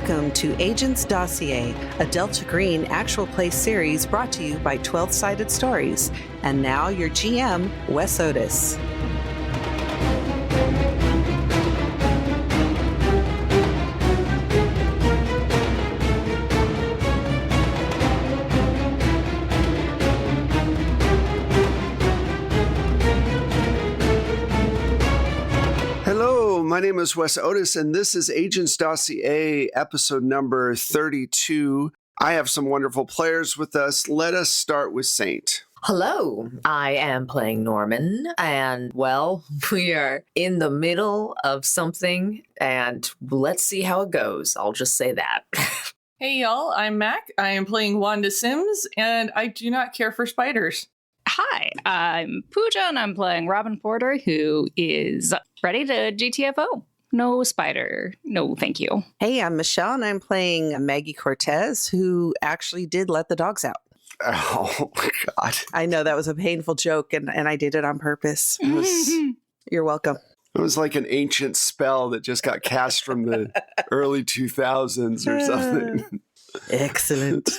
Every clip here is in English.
Welcome to Agents Dossier, a Delta Green actual play series brought to you by 12-Sided Stories. And now your GM, Wes Otis. My name is Wes Otis, and this is Agents Dossier, episode number 32. I have some wonderful players with us. Let us start with Saint. Hello, I am playing Norman, and, well, we are in the middle of something, and let's see how it goes. I'll just say that. Hey, y'all, I'm Mac. I am playing Wanda Sims, and I do not care for spiders. Hi, I'm Pooja, and I'm playing Robin Porter, who is ready to GTFO. No spider. No, thank you. Hey, I'm Michelle, and I'm playing Maggie Cortez, who actually did let the dogs out. Oh, God. I know that was a painful joke, and I did it on purpose. You're welcome. It was like an ancient spell that just got cast from the early 2000s or something. Excellent.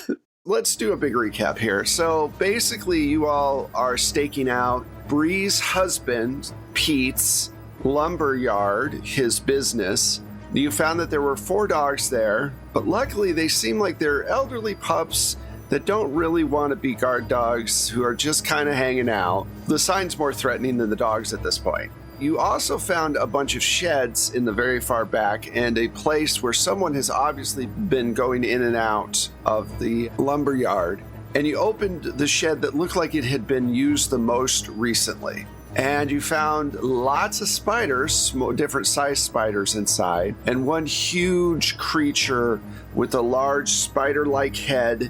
Let's do a big recap here. So basically, you all are staking out Bree's husband, Pete's lumber yard, his business. You found that there were 4 dogs there, but luckily they seem like they're elderly pups that don't really want to be guard dogs, who are just kind of hanging out. The sign's more threatening than the dogs at this point. You also found a bunch of sheds in the very far back and a place where someone has obviously been going in and out of the lumber yard. And you opened the shed that looked like it had been used the most recently. And you found lots of spiders, different size spiders inside, and one huge creature with a large spider-like head,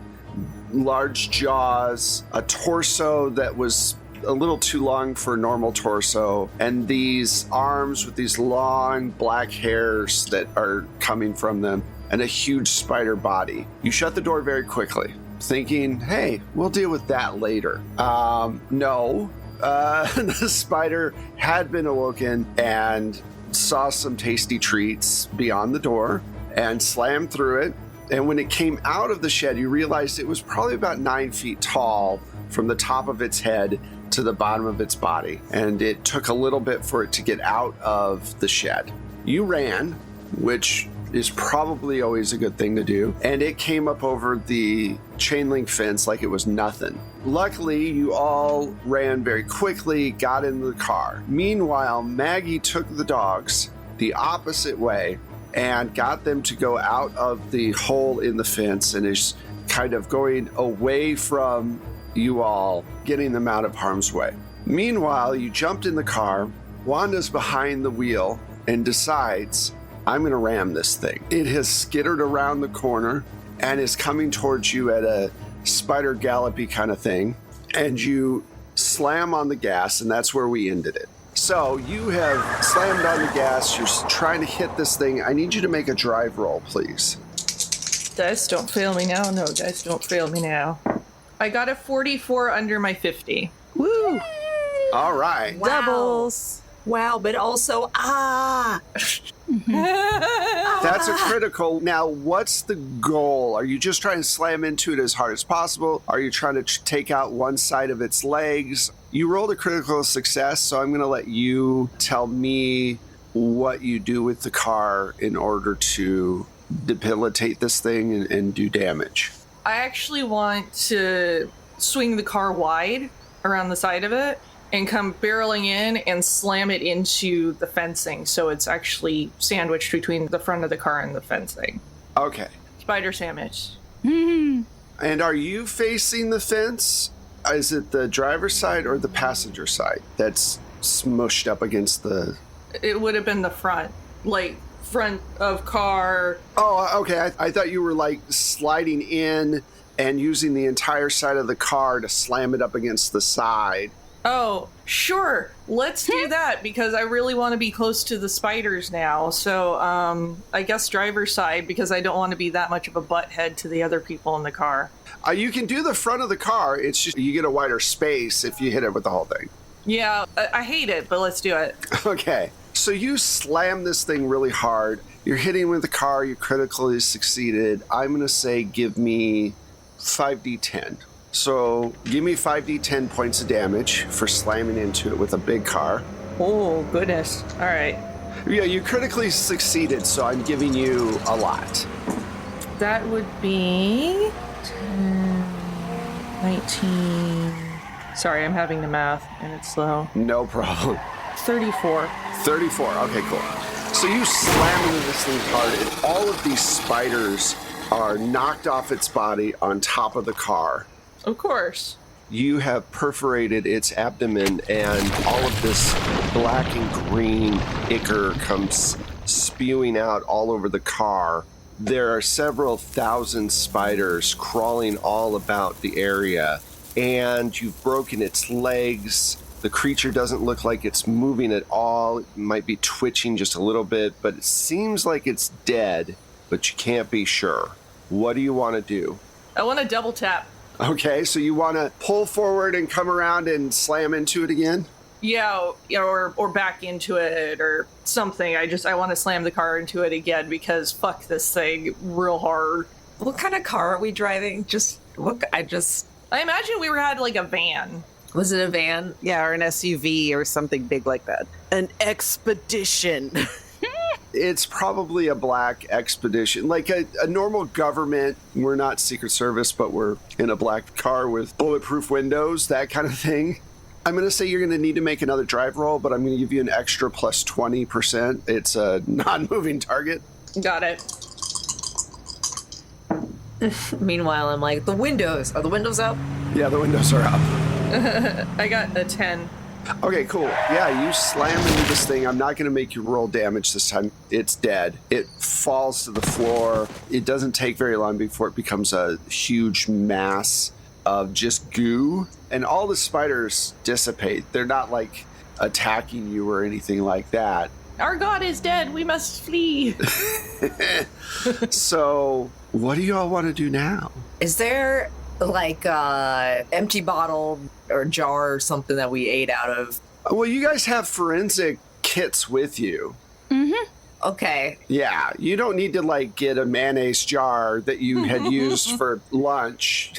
large jaws, a torso that was a little too long for a normal torso, and these arms with these long black hairs that are coming from them, and a huge spider body. You shut the door very quickly, thinking, hey, we'll deal with that later. No. The spider had been awoken and saw some tasty treats beyond the door and slammed through it. And when it came out of the shed, you realized it was probably about 9 feet tall from the top of its head to the bottom of its body. And it took a little bit for it to get out of the shed. You ran, which is probably always a good thing to do, and it came up over the chain link fence like it was nothing. Luckily, you all ran very quickly, got in the car. Meanwhile, Maggie took the dogs the opposite way and got them to go out of the hole in the fence and is kind of going away from you all, getting them out of harm's way. Meanwhile, you jumped in the car. Wanda's behind the wheel and decides, I'm going to ram this thing. It has skittered around the corner and is coming towards you at a spider gallopy kind of thing. And you slam on the gas, and that's where we ended it. So you have slammed on the gas. You're trying to hit this thing. I need you to make a drive roll, please. Dice don't fail me now. No, dice don't fail me now. I got a 44 under my 50. Woo! All right. Wow. Doubles. Wow, but also, That's a critical. Now, what's the goal? Are you just trying to slam into it as hard as possible? Are you trying to take out one side of its legs? You rolled a critical success, so I'm going to let you tell me what you do with the car in order to debilitate this thing and do damage. I actually want to swing the car wide around the side of it and come barreling in and slam it into the fencing, so it's actually sandwiched between the front of the car and the fencing. Okay. Spider sandwich. And are you facing the fence? Is it the driver's side or the passenger side that's smushed up against the... It would have been the front, like front of car. Oh, okay. I thought you were like sliding in and using the entire side of the car to slam it up against the side. Oh, sure. Let's do that because I really want to be close to the spiders now. So, I guess driver's side because I don't want to be that much of a butthead to the other people in the car. You can do the front of the car. It's just you get a wider space if you hit it with the whole thing. Yeah, I hate it, but let's do it. Okay. So you slam this thing really hard. You're hitting with the car. You critically succeeded. I'm going to say give me 5d10. So give me 5d10 points of damage for slamming into it with a big car. Oh, goodness. All right. Yeah, you critically succeeded, so I'm giving you a lot. That would be 10, 19. Sorry, I'm having the math and it's slow. No problem. 34. 34. Okay, cool. So you slam into this thing hard, and all of these spiders are knocked off its body on top of the car. Of course. You have perforated its abdomen, and all of this black and green ichor comes spewing out all over the car. There are several thousand spiders crawling all about the area, and you've broken its legs. The creature doesn't look like it's moving at all. It might be twitching just a little bit, but it seems like it's dead, but you can't be sure. What do you want to do? I want to double tap. Okay, so you want to pull forward and come around and slam into it again? Yeah, or back into it or something. I want to slam the car into it again because fuck this thing real hard. What kind of car are we driving? I imagine we had like a van. Was it a van? Yeah, or an SUV or something big like that. An expedition. It's probably a black expedition, like a normal government. We're not Secret Service, but we're in a black car with bulletproof windows, that kind of thing. I'm going to say you're going to need to make another drive roll, but I'm going to give you an extra plus 20%. It's a non-moving target. Got it. Meanwhile, I'm like, the windows. Are the windows up? Yeah, the windows are up. I got a 10. Okay, cool. Yeah, you slam into this thing. I'm not going to make you roll damage this time. It's dead. It falls to the floor. It doesn't take very long before it becomes a huge mass of just goo. And all the spiders dissipate. They're not like attacking you or anything like that. Our god is dead. We must flee. So, what do you all want to do now? Is there like a empty bottle or jar or something that we ate out of? Well, you guys have forensic kits with you. Mm-hmm. Okay. Yeah, you don't need to like get a mayonnaise jar that you had used for lunch.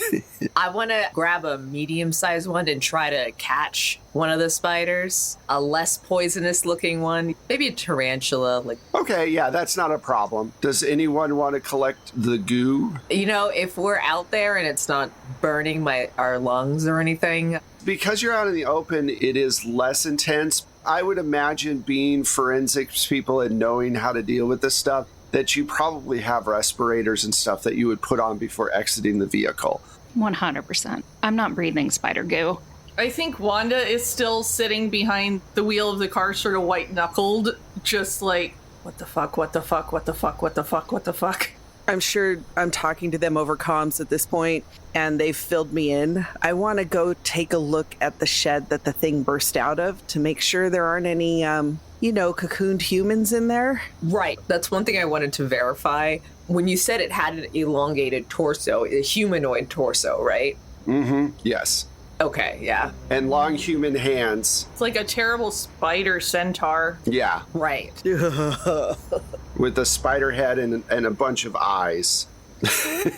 I want to grab a medium-sized one and try to catch one of the spiders. A less poisonous looking one. Maybe a tarantula. Okay, yeah, that's not a problem. Does anyone want to collect the goo? You know, if we're out there and it's not burning our lungs or anything. Because you're out in the open, it is less intense. I would imagine being forensics people and knowing how to deal with this stuff, that you probably have respirators and stuff that you would put on before exiting the vehicle. 100%. I'm not breathing spider goo. I think Wanda is still sitting behind the wheel of the car, sort of white-knuckled, just like, what the fuck, what the fuck, what the fuck, what the fuck, what the fuck? I'm sure I'm talking to them over comms at this point, and they've filled me in. I want to go take a look at the shed that the thing burst out of to make sure there aren't any, cocooned humans in there. Right. That's one thing I wanted to verify. When you said it had an elongated torso, a humanoid torso, right? Mm-hmm. Yes. Okay, yeah. And long human hands. It's like a terrible spider centaur. Yeah. Right. With a spider head and a bunch of eyes. Played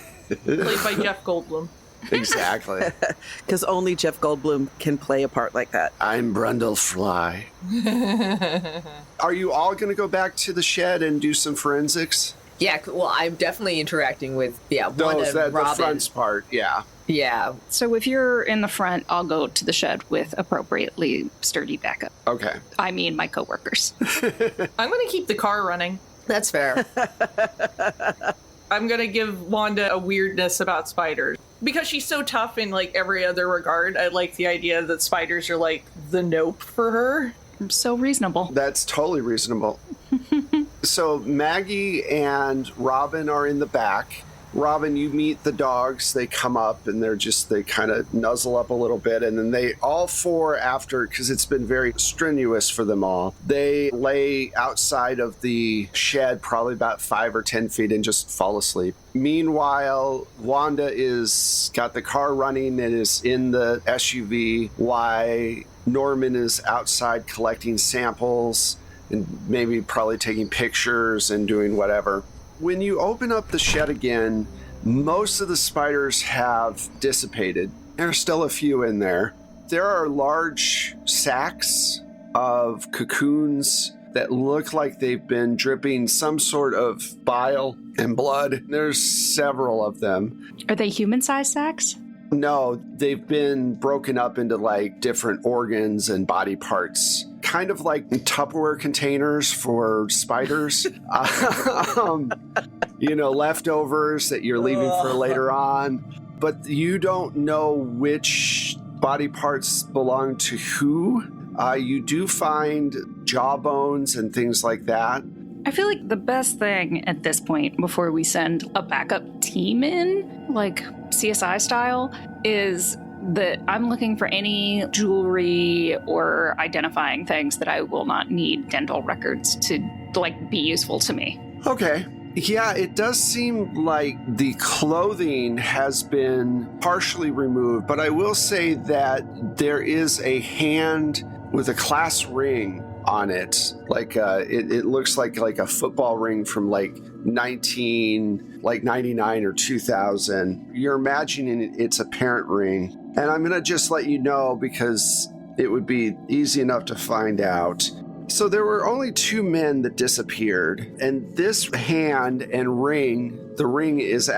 by Jeff Goldblum. Exactly. Because only Jeff Goldblum can play a part like that. I'm Brundlefly. Are you all going to go back to the shed and do some forensics? Yeah, well, I'm definitely interacting with, Those, Wanda, the Robin. front part, yeah. Yeah. So if you're in the front, I'll go to the shed with appropriately sturdy backup. Okay. I mean my coworkers. I'm going to keep the car running. That's fair. I'm going to give Wanda a weirdness about spiders. Because she's so tough in, like, every other regard, I like the idea that spiders are, like, the nope for her. So reasonable. That's totally reasonable. So Maggie and Robin are in the back. Robin, you meet the dogs. They come up and they kind of nuzzle up a little bit. And then they all four after, because it's been very strenuous for them all, they lay outside of the shed probably about 5 or 10 feet and just fall asleep. Meanwhile, Wanda is got the car running and is in the SUV. Norman is outside collecting samples and maybe probably taking pictures and doing whatever. When you open up the shed again, most of the spiders have dissipated. There are still a few in there. There are large sacks of cocoons that look like they've been dripping some sort of bile and blood. There's several of them. Are they human-sized sacks? No, they've been broken up into like different organs and body parts, kind of like Tupperware containers for spiders. Leftovers that you're leaving for later on. But you don't know which body parts belong to who. You do find jawbones and things like that. I feel like the best thing at this point, before we send a backup team in, like CSI style, is that I'm looking for any jewelry or identifying things that I will not need dental records to, be useful to me. Okay. Yeah, it does seem like the clothing has been partially removed, but I will say that there is a hand with a class ring on it. It looks like a football ring from 99 or 2000. You're imagining it's a parent ring. And I'm going to just let you know because it would be easy enough to find out. So there were only 2 men that disappeared, and this hand and ring, the ring has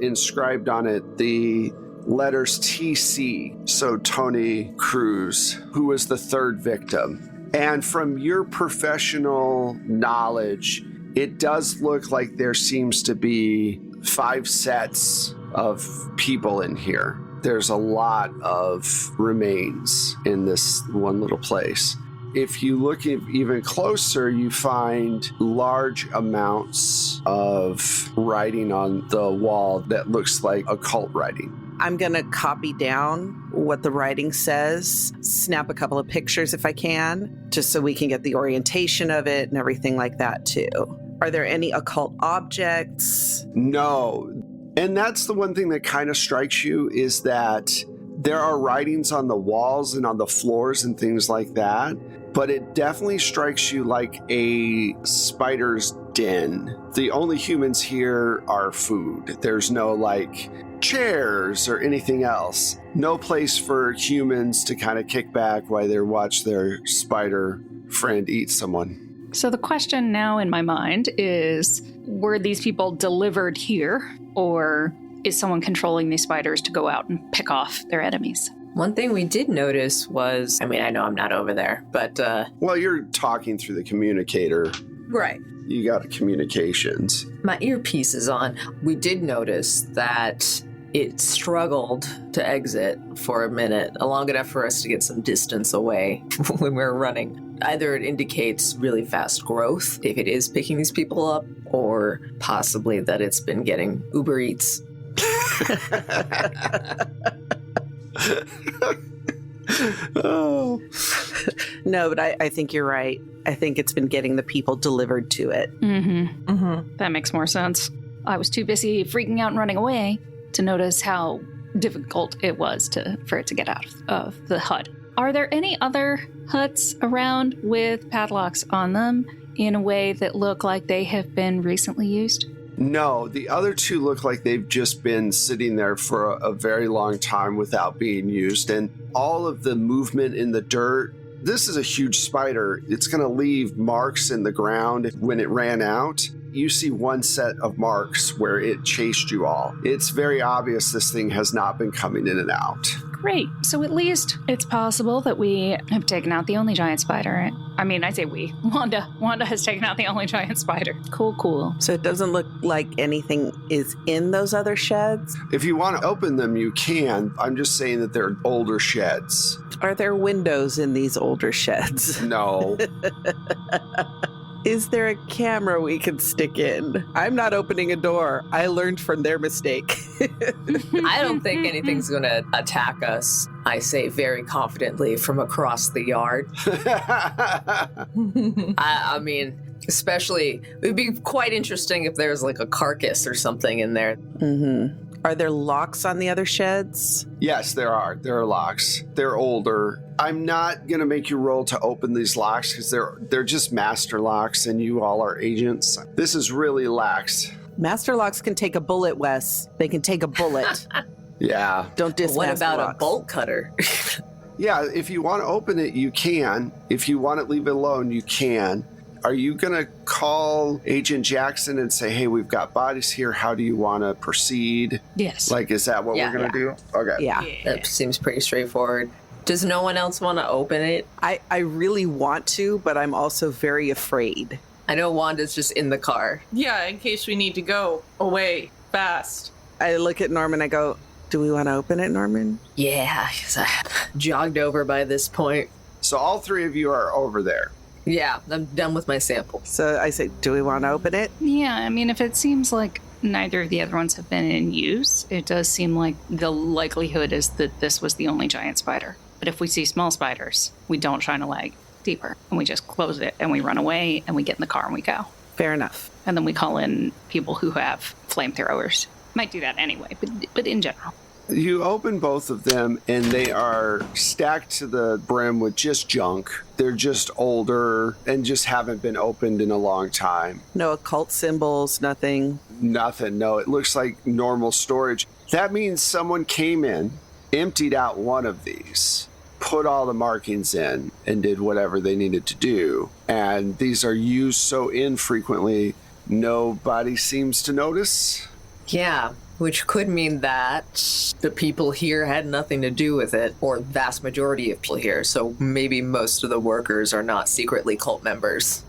inscribed on it the letters TC, so Tony Cruz, who was the 3rd victim. And from your professional knowledge, it does look like there seems to be 5 sets of people in here. There's a lot of remains in this one little place. If you look even closer, you find large amounts of writing on the wall that looks like occult writing. I'm going to copy down what the writing says, snap a couple of pictures if I can, just so we can get the orientation of it and everything like that too. Are there any occult objects? No. And that's the one thing that kind of strikes you is that there are writings on the walls and on the floors and things like that, but it definitely strikes you like a spider's den. The only humans here are food. There's no chairs or anything else. No place for humans to kind of kick back while they watch their spider friend eat someone. So the question now in my mind is, were these people delivered here, or is someone controlling these spiders to go out and pick off their enemies? One thing we did notice was, I know I'm not over there, but... Well, you're talking through the communicator. Right. You got communications. My earpiece is on. We did notice that it struggled to exit for a minute, long enough for us to get some distance away when we were running. Either it indicates really fast growth, if it is picking these people up, or possibly that it's been getting Uber Eats. Oh. No, but I think you're right. I think it's been getting the people delivered to it. Mm-hmm. Mm-hmm. That makes more sense. I was too busy freaking out and running away to notice how difficult it was for it to get out of the hut. Are there any other huts around with padlocks on them in a way that look like they have been recently used? No, the other 2 look like they've just been sitting there for a very long time without being used. And all of the movement in the dirt, this is a huge spider. It's going to leave marks in the ground when it ran out. You see 1 set of marks where it chased you all. It's very obvious this thing has not been coming in and out. Great. So at least it's possible that we have taken out the only giant spider. I say we. Wanda has taken out the only giant spider. Cool. So it doesn't look like anything is in those other sheds? If you want to open them, you can. I'm just saying that they're older sheds. Are there windows in these older sheds? No. Is there a camera we can stick in? I'm not opening a door. I learned from their mistake. I don't think anything's going to attack us, I say very confidently, from across the yard. I mean, especially, it would be quite interesting if there's a carcass or something in there. Mm-hmm. Are there locks on the other sheds? Yes, there are. There are locks. They're older. I'm not going to make you roll to open these locks because they're just master locks and you all are agents. This is really lax. Master locks can take a bullet, Wes. They can take a bullet. Yeah. Don't diss What master about locks. a bolt cutter? Yeah, if you want to open it, you can. If you want to leave it alone, you can. Are you going to call Agent Jackson and say, hey, we've got bodies here. How do you want to proceed? Yes. Like, is that what Yeah. we're going to do? Okay. Yeah. That seems pretty straightforward. Does no one else want to open it? I really want to, but I'm also very afraid. I know Wanda's just in the car. Yeah, in case we need to go away fast. I look at Norman, I go, do we want to open it, Norman? Yeah, 'cause I jogged over by this point. So all three of you are over there. Yeah, I'm done with my sample. So I say, do we want to open it? Yeah, I mean, if it seems like neither of the other ones have been in use, it does seem like the likelihood is that this was the only giant spider. But if we see small spiders, we don't shine a leg deeper, and we just close it, and we run away, and we get in the car, and we go. Fair enough. And then we call in people who have flamethrowers. Might do that anyway, but in general. You open both of them, and they are stacked to the brim with just junk. They're just older and just haven't been opened in a long time. No occult symbols, nothing. Nothing. No, it looks like normal storage. That means someone came in, emptied out one of these, put all the markings in, and did whatever they needed to do. And these are used so infrequently, nobody seems to notice. Yeah, which could mean that the people here had nothing to do with it, or vast majority of people here. So maybe most of the workers are not secretly cult members.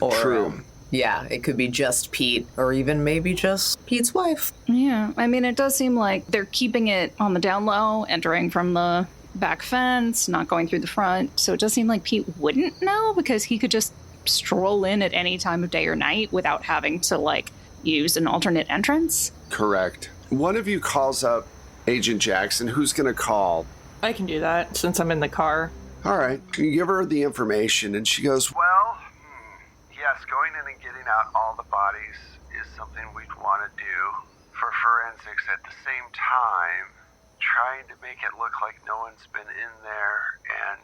Or, True. Yeah, it could be just Pete, or even maybe just Pete's wife. Yeah, I mean, it does seem like they're keeping it on the down low, entering from the back fence, not going through the front. So it does seem like Pete wouldn't know because he could just stroll in at any time of day or night without having to, like, use an alternate entrance. Correct. One of you calls up Agent Jackson. Who's going to call? I can do that since I'm in the car. All right. You give her the information, and she goes, Well, yes, going in and getting out all the bodies is something we'd want to do for forensics. At the same time, trying to make it look like no one's been in there and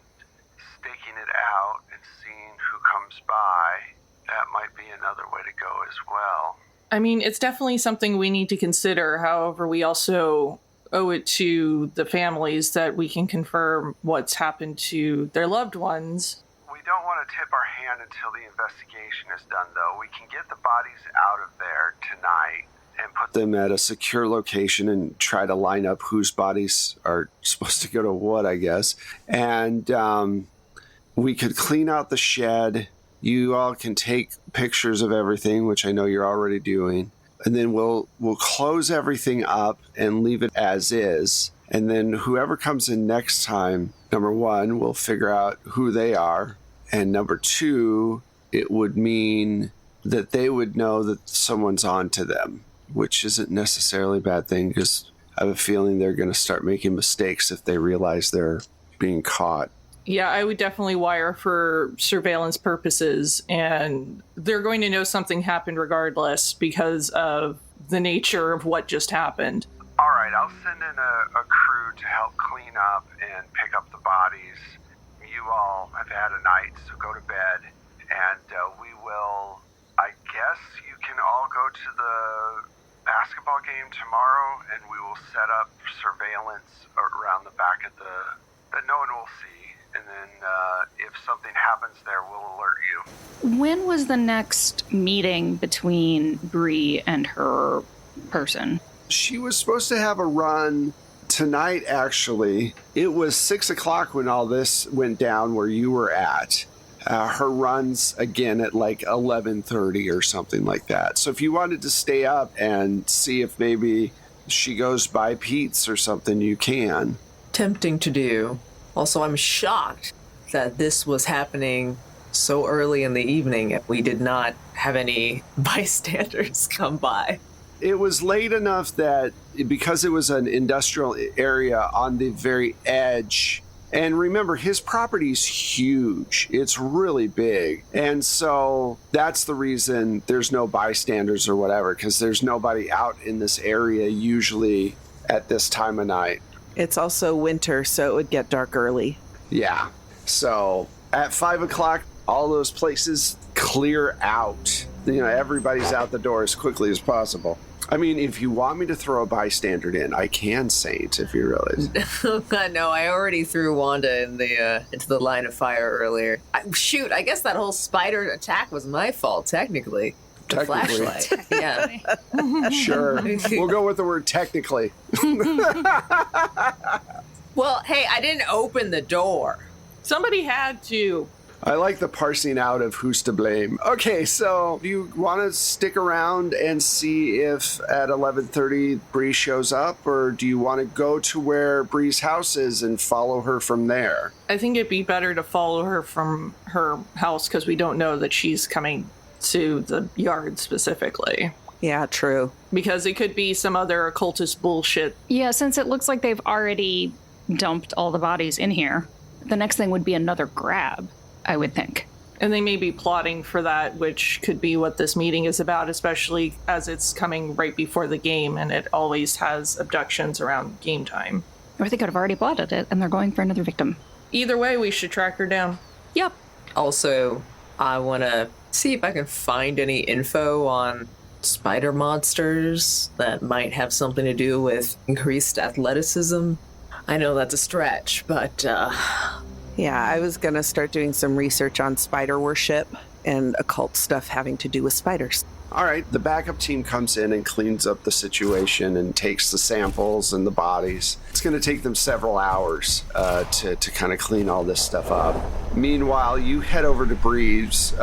staking it out and seeing who comes by, that might be another way to go as well. I mean, it's definitely something we need to consider. However, we also owe it to the families that we can confirm what's happened to their loved ones. We don't want to tip our hand until the investigation is done, though. We can get the bodies out of there tonight and put them at a secure location and try to line up whose bodies are supposed to go to what, I guess. And we could clean out the shed. You all can take pictures of everything, which I know you're already doing. And then we'll close everything up and leave it as is. And then whoever comes in next time, number one, we'll figure out who they are. And number two, it would mean that they would know that someone's on to them, which isn't necessarily a bad thing because I have a feeling they're going to start making mistakes if they realize they're being caught. Yeah, I would definitely wire for surveillance purposes, and they're going to know something happened regardless because of the nature of what just happened. All right, I'll send in a crew to help clean up and pick up the bodies. You all have had a night, so go to bed. And we will, I guess you can all go to the basketball game tomorrow, and we will set up surveillance around the back of that no one will see. And then if something happens there, we'll alert you. When was the next meeting between Bree and her person? She was supposed to have a run tonight, actually. It was 6 o'clock when all this went down where you were at. Her runs again at like 11:30 or something like that. So if you wanted to stay up and see if maybe she goes by Pete's or something, you can. Tempting to do. Also, I'm shocked that this was happening so early in the evening and we did not have any bystanders come by. It was late enough that because it was an industrial area on the very edge And remember, his property's huge. It's really big. And so that's the reason there's no bystanders or whatever, because there's nobody out in this area usually at this time of night. It's also winter, so it would get dark early. Yeah. So at 5 o'clock, all those places clear out. Everybody's out the door as quickly as possible. I mean, if you want me to throw a bystander in, I can, Saint, if you realize. No, I already threw Wanda into the line of fire earlier. I guess that whole spider attack was my fault, technically. The flashlight. Yeah. Sure. We'll go with the word technically. Well, hey, I didn't open the door. Somebody had to. I like the parsing out of who's to blame. Okay, so do you want to stick around and see if at 11:30 Bree shows up, or do you want to go to where Bree's house is and follow her from there? I think it'd be better to follow her from her house because we don't know that she's coming to the yard specifically. Yeah, true. Because it could be some other occultist bullshit. Yeah, since it looks like they've already dumped all the bodies in here, the next thing would be another grab, I would think. And they may be plotting for that, which could be what this meeting is about, especially as it's coming right before the game, and it always has abductions around game time. Or they could have already plotted it, and they're going for another victim. Either way, we should track her down. Yep. Also, I want to see if I can find any info on spider monsters that might have something to do with increased athleticism. I know that's a stretch, but Yeah, I was going to start doing some research on spider worship and occult stuff having to do with spiders. All right, the backup team comes in and cleans up the situation and takes the samples and the bodies. It's going to take them several hours to kind of clean all this stuff up. Meanwhile, you head over to Bree's.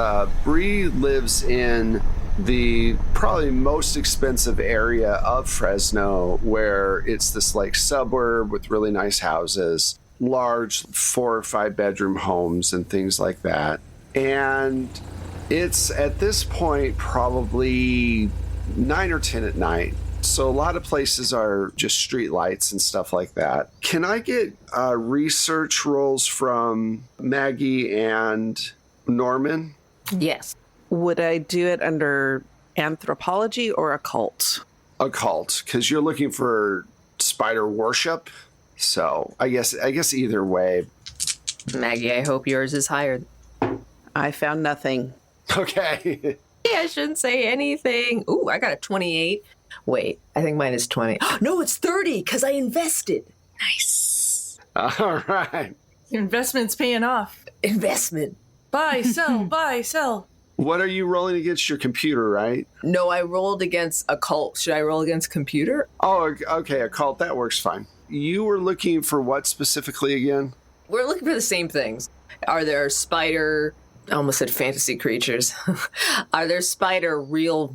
Bree lives in the probably most expensive area of Fresno, where it's this like suburb with really nice houses, large 4 or 5 bedroom homes and things like that. And it's at this point probably 9 or 10 at night. So a lot of places are just street lights and stuff like that. Can I get research rolls from Maggie and Norman? yes. Would I do it under anthropology or occult? Occult, because you're looking for spider worship. So I guess either way. Maggie, I hope yours is higher. I found nothing. Okay. Yeah, I shouldn't say anything. Ooh, I got a 28. Wait, I think mine is 20. No, it's 30 because I invested. Nice. All right. Your investment's paying off. Investment. Buy, sell, buy, sell. What are you rolling against your computer, right? No, I rolled against occult. Should I roll against computer? Oh, okay, occult, that works fine. You were looking for what specifically again? We're looking for the same things. Are there spider... I almost said fantasy creatures. Are there spider real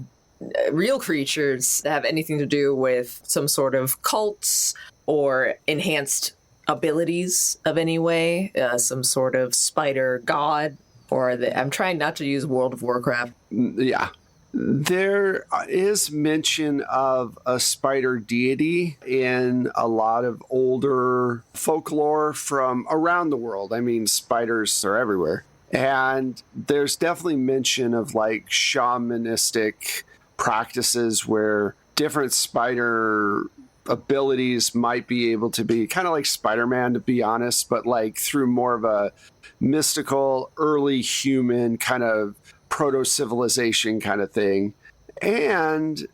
creatures that have anything to do with some sort of cults or enhanced abilities of any way? Some sort of spider god? Or are they... I'm trying not to use World of Warcraft. Yeah. There is mention of a spider deity in a lot of older folklore from around the world. I mean, spiders are everywhere. And there's definitely mention of like shamanistic practices where different spider abilities might be able to be kind of like Spider-Man, to be honest, but like through more of a mystical, early human kind of proto-civilization kind of thing. And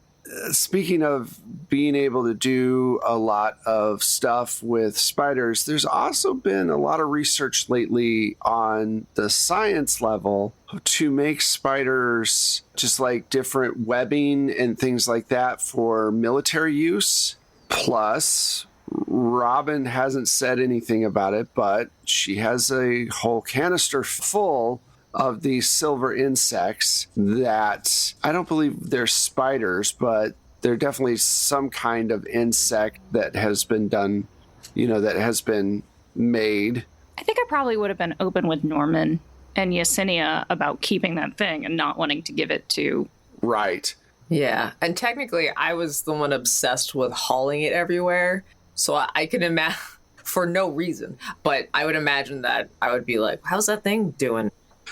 speaking of being able to do a lot of stuff with spiders, there's also been a lot of research lately on the science level to make spiders just like different webbing and things like that for military use. Plus, Robin hasn't said anything about it, but she has a whole canister full of these silver insects that I don't believe they're spiders, but they're definitely some kind of insect that has been done, that has been made. I think I probably would have been open with Norman and Yesenia about keeping that thing and not wanting to give it to... Right. Yeah, and technically I was the one obsessed with hauling it everywhere. So I can imagine... for no reason. But I would imagine that I would be like, how's that thing doing?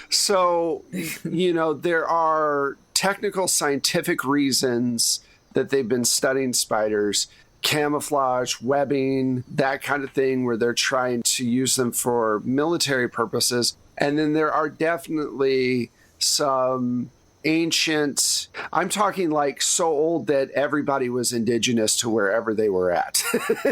So, there are technical scientific reasons that they've been studying spiders, camouflage, webbing, that kind of thing, where they're trying to use them for military purposes. And then there are definitely some ancient, I'm talking like so old that everybody was indigenous to wherever they were at,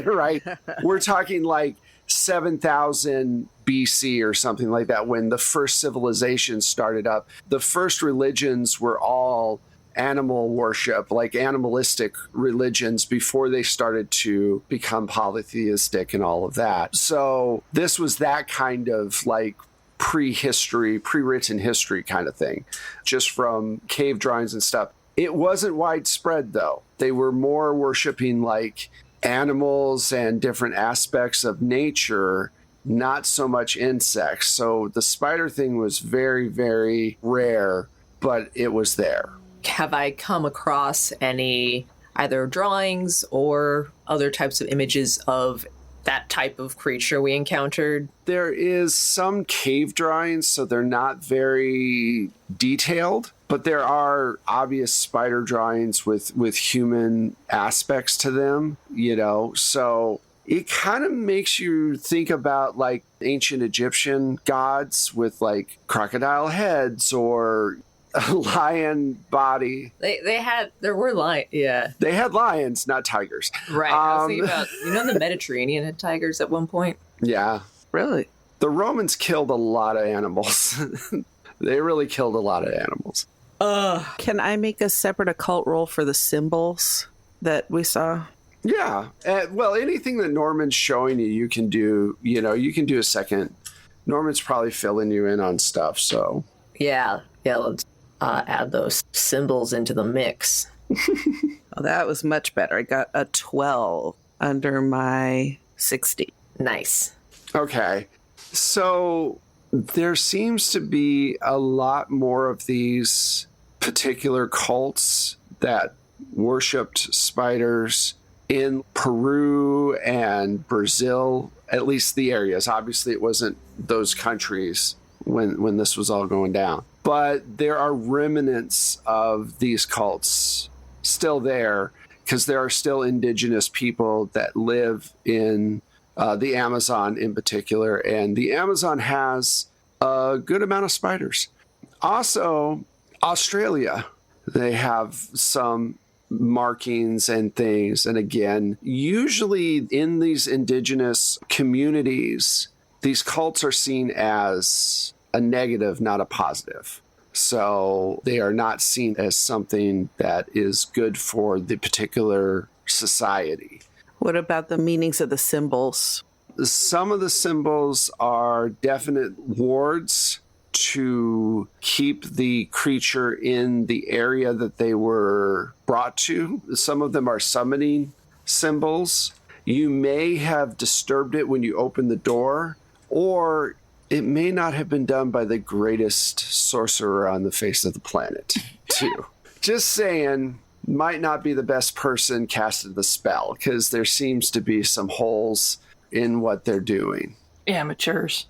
right? We're talking like 7,000 BC or something like that, when the first civilization started up. The first religions were all animal worship, like animalistic religions, before they started to become polytheistic and all of that. So this was that kind of like prehistory, pre-written history kind of thing, just from cave drawings and stuff. It wasn't widespread though. They were more worshiping like animals and different aspects of nature, not so much insects. So the spider thing was very, very rare, but it was there. Have I come across any either drawings or other types of images of that type of creature we encountered? There is some cave drawings, so they're not very detailed, but there are obvious spider drawings with human aspects to them, so it kind of makes you think about like ancient Egyptian gods with like crocodile heads or a lion body. There were lions, yeah. They had lions, not tigers. Right. I was thinking about, the Mediterranean had tigers at one point. Yeah. Really? The Romans killed a lot of animals. They really killed a lot of animals. Can I make a separate occult roll for the symbols that we saw? Yeah. Well, anything that Norman's showing you, you can do, you can do a second. Norman's probably filling you in on stuff, so. Yeah, let's add those symbols into the mix. Oh, that was much better. I got a 12 under my 60. Nice. Okay. So there seems to be a lot more of these particular cults that worshipped spiders in Peru and Brazil, at least the areas. Obviously, it wasn't those countries when this was all going down. But there are remnants of these cults still there, because there are still indigenous people that live in the Amazon in particular. And the Amazon has a good amount of spiders. Also, Australia, they have some markings and things. And again, usually in these indigenous communities, these cults are seen as a negative, not a positive. So they are not seen as something that is good for the particular society. What about the meanings of the symbols? Some of the symbols are definite wards to keep the creature in the area that they were brought to. Some of them are summoning symbols. You may have disturbed it when you opened the door, or it may not have been done by the greatest sorcerer on the face of the planet, too. Just saying, might not be the best person casted the spell, because there seems to be some holes in what they're doing. Amateurs.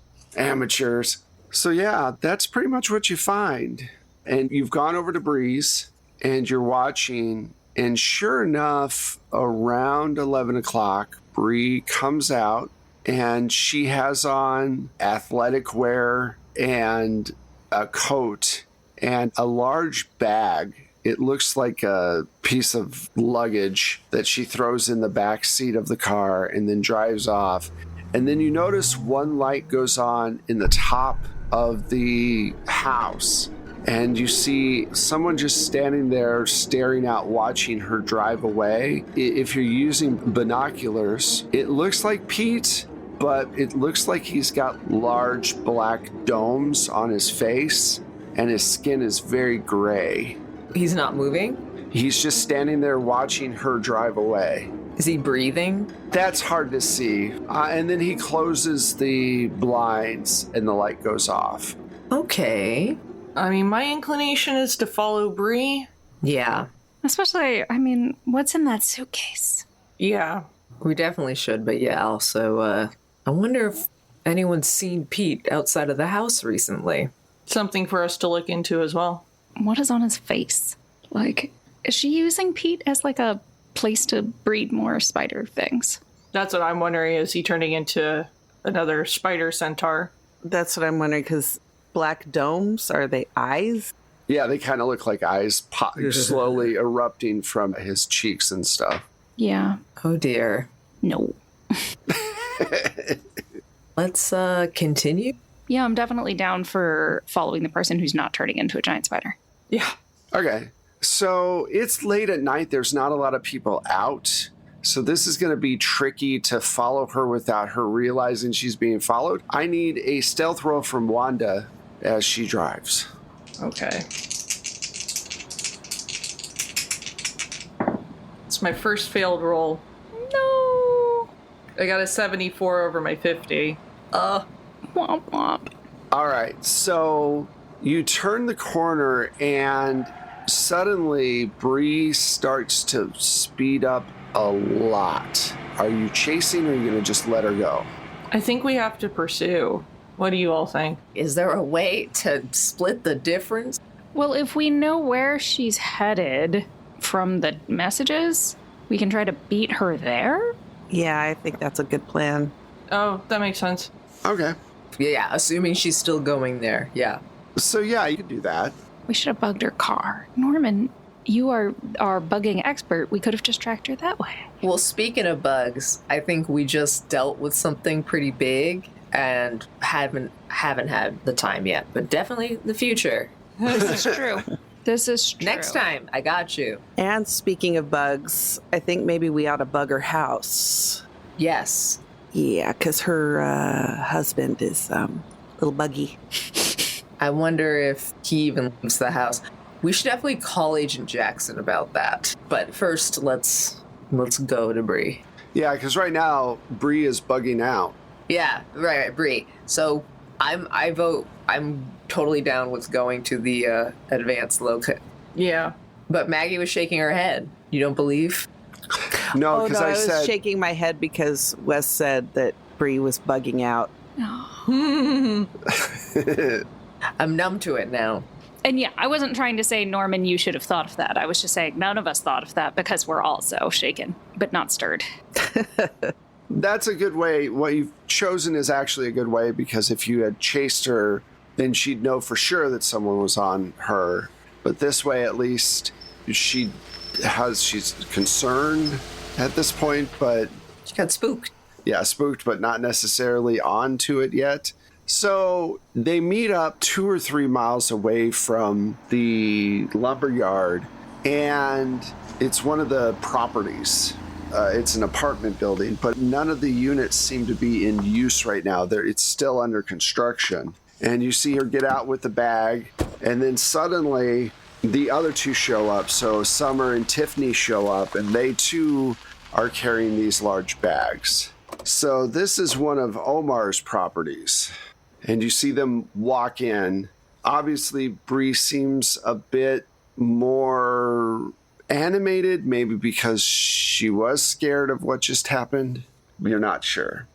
So yeah, that's pretty much what you find. And you've gone over to Breeze, and you're watching, and sure enough, around 11 o'clock, Bree comes out, and she has on athletic wear and a coat and a large bag. It looks like a piece of luggage that she throws in the back seat of the car and then drives off. And then you notice one light goes on in the top of the house, and you see someone just standing there staring out, watching her drive away. If you're using binoculars, it looks like Pete, but it looks like he's got large black domes on his face, and his skin is very gray. He's not moving? He's just standing there watching her drive away. Is he breathing? That's hard to see. And then he closes the blinds and the light goes off. Okay. I mean, my inclination is to follow Bree. Yeah. Especially, what's in that suitcase? Yeah. We definitely should, but yeah, also, I wonder if anyone's seen Pete outside of the house recently. Something for us to look into as well. What is on his face? Like, is she using Pete as like a place to breed more spider things? That's what I'm wondering. Is he turning into another spider centaur? That's what I'm wondering, because black domes, are they eyes? Yeah, they kind of look like eyes slowly erupting from his cheeks and stuff. Yeah. Oh dear. No. Let's continue. Yeah, I'm definitely down for following the person who's not turning into a giant spider. Yeah. Okay, so it's late at night. There's not a lot of people out. So this is going to be tricky to follow her without her realizing she's being followed. I need a stealth roll from Wanda as she drives. Okay. It's my first failed roll. No. I got a 74 over my 50. Womp womp. All right, so you turn the corner and suddenly Bree starts to speed up a lot. Are you chasing or are you going to just let her go? I think we have to pursue. What do you all think? Is there a way to split the difference? Well, if we know where she's headed from the messages, we can try to beat her there. Yeah, I think that's a good plan. Oh, that makes sense. Okay. Yeah, assuming she's still going there. Yeah. So yeah, you could do that. We should have bugged her car. Norman, you are our bugging expert. We could have just tracked her that way. Well, speaking of bugs, I think we just dealt with something pretty big and haven't had the time yet, but definitely the future. This is true. This is true. Next time, I got you. And speaking of bugs, I think maybe we ought to bug her house. Yes. Yeah, because her husband is a little buggy. I wonder if he even leaves the house. We should definitely call Agent Jackson about that. But first, let's go to Bree. Yeah, because right now Bree is bugging out. Yeah, right, Bree. So I vote. I'm totally down with going to the advanced locate. Yeah. But Maggie was shaking her head. You don't believe? No, Oh, because no, I I was said shaking my head because Wes said that Bree was bugging out. I'm numb to it now. And yeah, I wasn't trying to say, Norman, you should have thought of that. I was just saying none of us thought of that because we're also shaken, but not stirred. that's a good way. What you've chosen is actually a good way, because if you had chased her, then she'd know for sure that someone was on her. But this way, at least, she's concerned at this point, but She got spooked. yeah, spooked, but not necessarily onto it yet. So they meet up 2 or 3 miles away from the lumber yard, and it's one of the properties. It's an apartment building, but none of the units seem to be in use right now. It's still under construction. And you see her get out with the bag, and then suddenly the other two show up. So Summer and Tiffany show up, and they too are carrying these large bags. So this is one of Omar's properties, and you see them walk in. Obviously, Bree seems a bit more animated, maybe because she was scared of what just happened. You're not sure.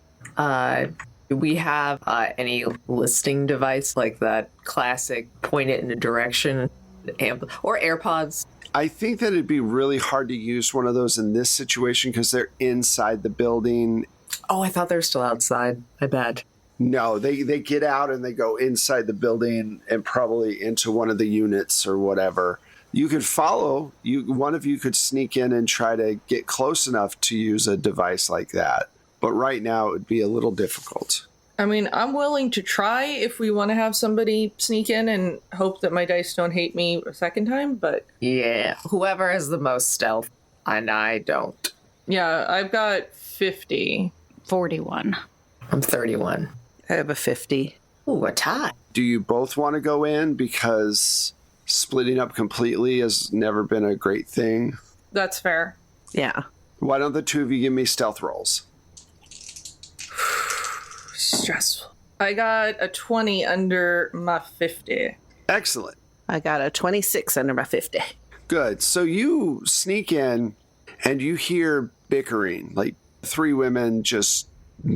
Do we have any listing device like that classic point it in a direction or AirPods? I think that it'd be really hard to use one of those in this situation because they're inside the building. Oh, I thought they were still outside. My bad. No, they get out and they go inside the building and probably into one of the units or whatever. You could follow. One of you could sneak in and try to get close enough to use a device like that. But right now it would be a little difficult. I mean, I'm willing to try if we want to have somebody sneak in and hope that my dice don't hate me a second time, but... Yeah, whoever has the most stealth, and I don't. Yeah, I've got 50. 41. I'm 31. I have a 50. Ooh, a tie. Do you both want to go in? Because splitting up completely has never been a great thing. That's fair. Yeah. Why don't the two of you give me stealth rolls? Stressful. I got a 20 under my 50. Excellent. I got a 26 under my 50. Good. So you sneak in and you hear bickering, like Three women just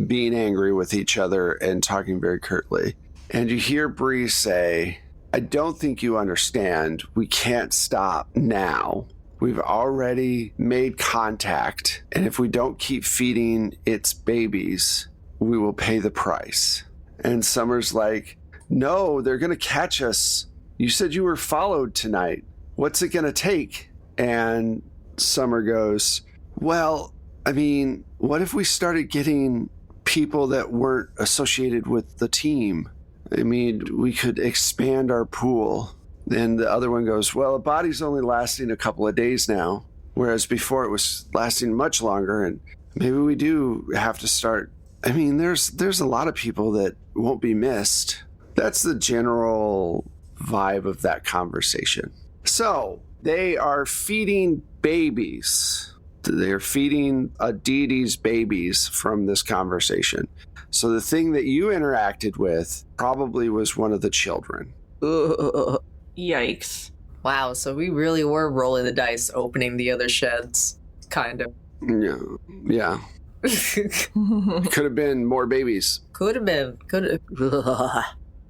being angry with each other and talking very curtly. And you hear Bree say, I don't think you understand. We can't stop now. We've already made contact. And if we don't keep feeding its babies, we will pay the price. And Summer's like, no, they're going to catch us. You said you were followed tonight. What's it going to take? And Summer goes, well, I mean, what if we started getting people that weren't associated with the team? I mean, we could expand our pool. And the other one goes, well, a body's only lasting a couple of days now, whereas before it was lasting much longer. And maybe we do have to start. I mean, there's a lot of people that won't be missed. That's the general vibe of that conversation. So they are feeding babies. They're feeding Aditi's babies from this conversation. So the thing that you interacted with probably was one of the children. Ugh. Yikes. Wow, so we really were rolling the dice opening the other sheds, kind of. Yeah. Could have been more babies. Could have been.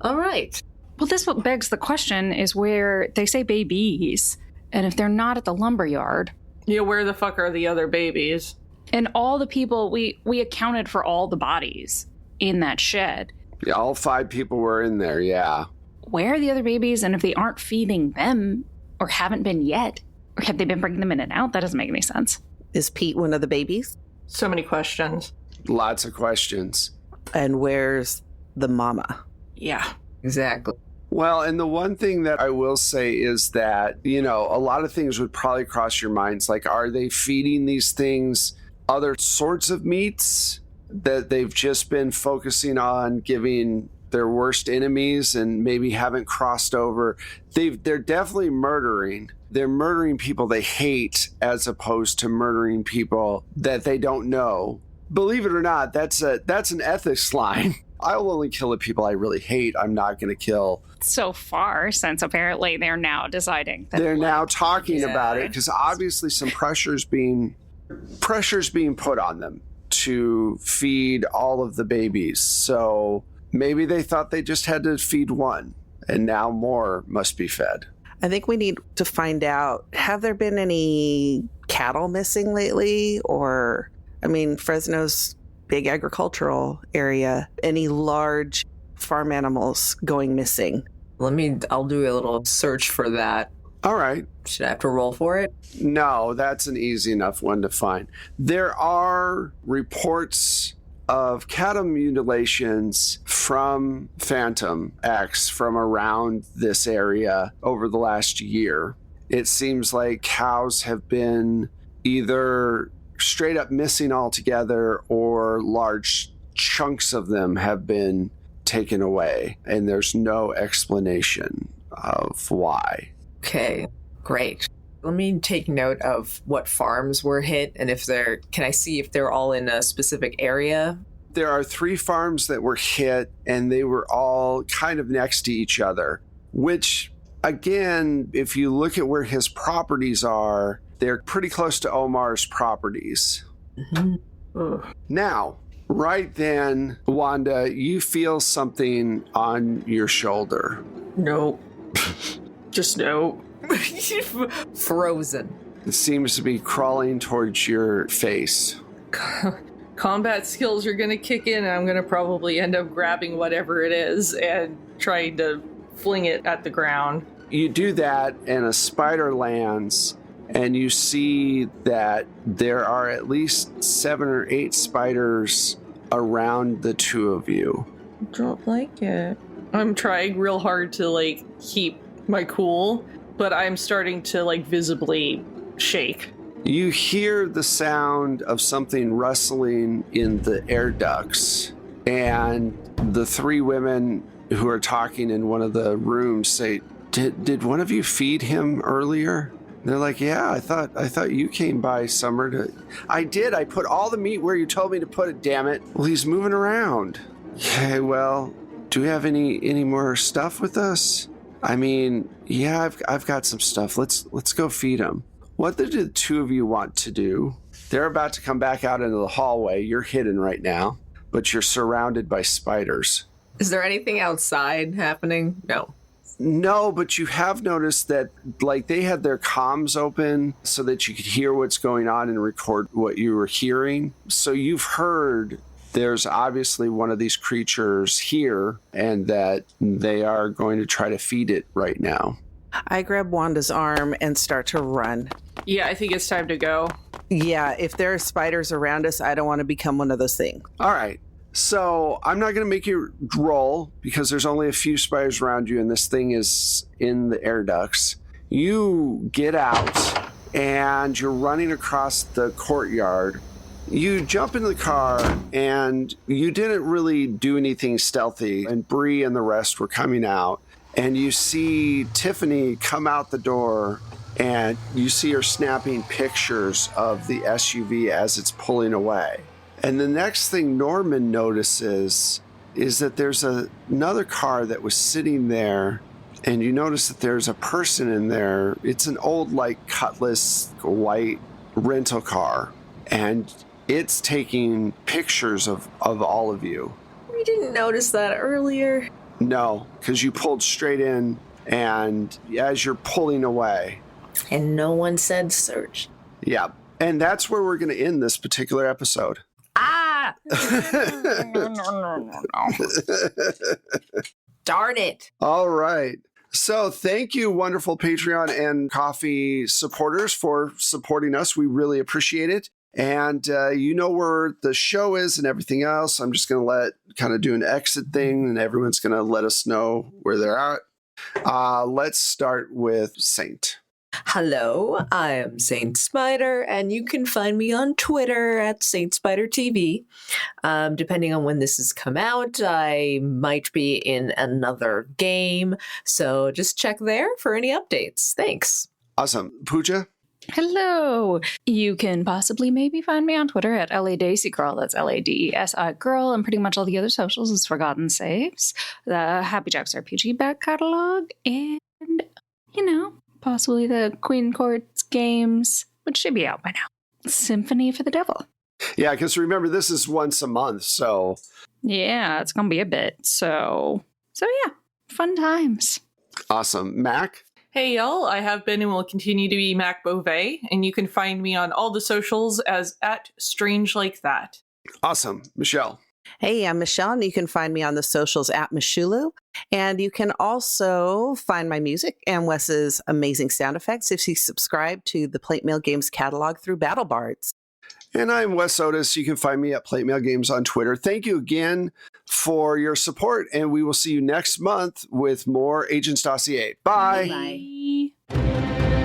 All right. Well, this what begs the question is where they say babies, and if they're not at the lumberyard. Yeah, where the fuck are the other babies? And all the people, we accounted for all the bodies in that shed. Yeah, all 5 people were in there, yeah. Where are the other babies? And if they aren't feeding them, or haven't been yet, or have they been bringing them in and out? That doesn't make any sense. Is Pete one of the babies? So many questions. Lots of questions. And where's the mama? Yeah. Exactly. Well, and the one thing that I will say is that, a lot of things would probably cross your minds. Like, are they feeding these things other sorts of meats that they've just been focusing on giving their worst enemies and maybe haven't crossed over? They're definitely murdering. They're murdering people they hate as opposed to murdering people that they don't know. Believe it or not, that's an ethics line. I'll only kill the people I really hate. I'm not going to kill. So far, since apparently they're now deciding. They're now talking about it because obviously some pressure's being put on them to feed all of the babies. So maybe they thought they just had to feed one, and now more must be fed. I think we need to find out, have there been any cattle missing lately? Or, Fresno's big agricultural area, any large farm animals going missing? I'll do a little search for that. All right. Should I have to roll for it? No, that's an easy enough one to find. There are reports of cattle mutilations from Phantom X from around this area over the last year. It seems like cows have been either straight up missing altogether or large chunks of them have been taken away, and there's no explanation of why. Okay, great. Let me take note of what farms were hit and can I see if they're all in a specific area? There are 3 farms that were hit, and they were all kind of next to each other, which, again, if you look at where his properties are, they're pretty close to Omar's properties. Mm-hmm. Now, right then, Wanda, you feel something on your shoulder. No. Just no. Frozen. It seems to be crawling towards your face. Combat skills are going to kick in, and I'm going to probably end up grabbing whatever it is and trying to fling it at the ground. You do that, and a spider lands, and you see that there are at least 7 or 8 spiders around the 2 of you. Don't like it. I'm trying real hard to, keep my cool, but I'm starting to, visibly shake. You hear the sound of something rustling in the air ducts, and the 3 women who are talking in one of the rooms say, Did one of you feed him earlier? They're like, yeah, I thought you came by, Summer. I did. I put all the meat where you told me to put it, damn it. Well, he's moving around. Okay, well, do we have any more stuff with us? Yeah, I've got some stuff. Let's go feed him. What did the 2 of you want to do? They're about to come back out into the hallway. You're hidden right now, but you're surrounded by spiders. Is there anything outside happening? No. No, but you have noticed that, like, they had their comms open so that you could hear what's going on and record what you were hearing. So you've heard there's obviously one of these creatures here and that they are going to try to feed it right now. I grab Wanda's arm and start to run. Yeah, I think it's time to go. Yeah, if there are spiders around us, I don't want to become one of those things. All right. So I'm not going to make you roll because there's only a few spiders around you and this thing is in the air ducts. You get out and you're running across the courtyard. You jump into the car and you didn't really do anything stealthy, and Bree and the rest were coming out, and you see Tiffany come out the door and you see her snapping pictures of the SUV as it's pulling away. And the next thing Norman notices is that there's another car that was sitting there, and you notice that there's a person in there. It's an old, like, Cutlass white rental car, and it's taking pictures of all of you. We didn't notice that earlier. No, because you pulled straight in, and as you're pulling away. And no one said search. Yeah, and that's where we're going to end this particular episode. Ah! No. Darn it. All right. So thank you, wonderful Patreon and Coffee supporters, for supporting us. We really appreciate it. And you know where the show is and everything else. I'm just going to do an exit thing, and everyone's going to let us know where they're at. Let's start with Saint. Hello, I am Saint Spider, and you can find me on Twitter at Saint Spider TV. Depending on when this has come out, I might be in another game, so just check there for any updates. Thanks. Awesome. Pooja? Hello. You can possibly maybe find me on Twitter at LADAISY Girl. That's LADESI Girl, and pretty much all the other socials is Forgotten Saves, the Happy Jacks RPG back catalog, and, possibly the Queen Courts games, which should be out by now. Symphony for the Devil. Yeah, because remember, this is once a month, so... Yeah, it's going to be a bit. So yeah, fun times. Awesome. Mac? Hey y'all, I have been and will continue to be Mac Beauvais, and you can find me on all the socials as @StrangeLikeThat. Awesome. Michelle? Hey, I'm Michelle, and you can find me on the socials at Mishulu. And you can also find my music and Wes's amazing sound effects if you subscribe to the Plate Mail Games catalog through BattleBards. And I'm Wes Otis. You can find me at Plate Mail Games on Twitter. Thank you again for your support, and we will see you next month with more Agents Dossier. Bye. Bye.